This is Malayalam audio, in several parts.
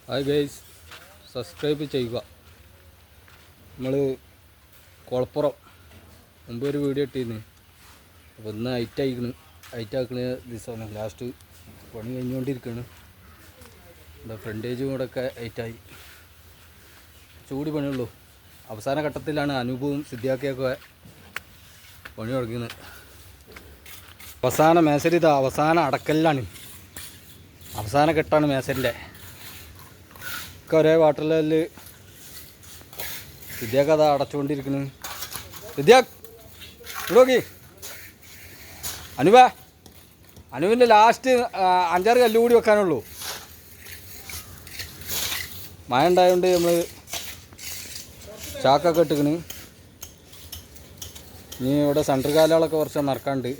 ഹായ് ഗൈസ്, സബ്സ്ക്രൈബ് ചെയ്യുക. നമ്മൾ കുളപ്പുറം മുമ്പ് ഒരു വീഡിയോ ഇട്ടിരുന്നു. അപ്പോൾ ഇന്ന് ഹൈറ്റാക്കുന്ന ദിവസമാണ്. ലാസ്റ്റ് പണി കഴിഞ്ഞുകൊണ്ടിരിക്കുകയാണ്. എന്താ ഫ്രണ്ടേജും കൂടെ ഒക്കെ ഹൈറ്റായി. ചൂടി പണിയുള്ളൂ. അവസാന ഘട്ടത്തിലാണ് അനൂപും സിദ്ധിയാക്കിയൊക്കെ പണി തുടങ്ങുന്നത്. അവസാന മേസരി ഇതാ അവസാന അടക്കലിലാണ്. അവസാന ഘട്ടമാണ് മേസരിൻ്റെ ഒക്കെ ഒരേ വാട്ടർ ലെവലിൽ. വിദ്യാക്ക് അതാ അടച്ചുകൊണ്ടിരിക്കുന്നു. വിദ്യാക്ക് ഇവിടെ നോക്കി. അനുവിൻ്റെ ലാസ്റ്റ് 5-6 കല്ല് കൂടി വെക്കാനുള്ളൂ. മഴ ഉണ്ടായതുകൊണ്ട് നമ്മൾ ചാക്കൊക്കെ ഇട്ടിക്കണ്. ഇനി ഇവിടെ സെൻറ്റർ കാലുകളൊക്കെ കുറച്ച് നടക്കാണ്ട്.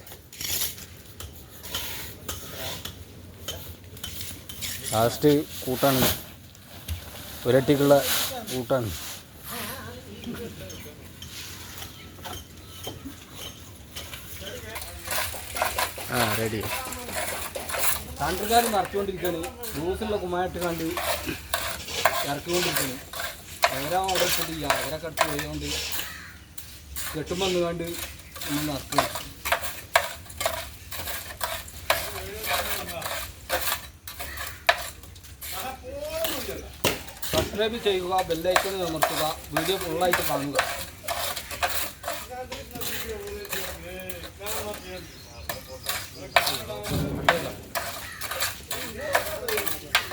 ലാസ്റ്റ് കൂട്ടാണ്, ഒരട്ടിക്കുള്ള കൂട്ടാണ്. റെഡി. സെൻറ്റർകാർ നിറച്ചുകൊണ്ടിരിക്കുകയാണ്. ജ്യൂസുള്ള കുമ്മായിട്ട് കണ്ട് ഇറക്കിക്കൊണ്ടിരിക്കുകയാണ്. എവരാ അവിടെ ഇട്ടിട്ടില്ല. അവരൊക്കെ അടുത്ത് പോയതുകൊണ്ട് കെട്ടുമ്പോൾ ഒന്ന് കണ്ട് നമ്മൾ നിറക്കുക. സബ്സ്ക്രൈബ് ചെയ്യുക, ബെല്ലൈക്കൺ അമർത്തുക, വീഡിയോ ഫുള്ളായിട്ട് കാണുക.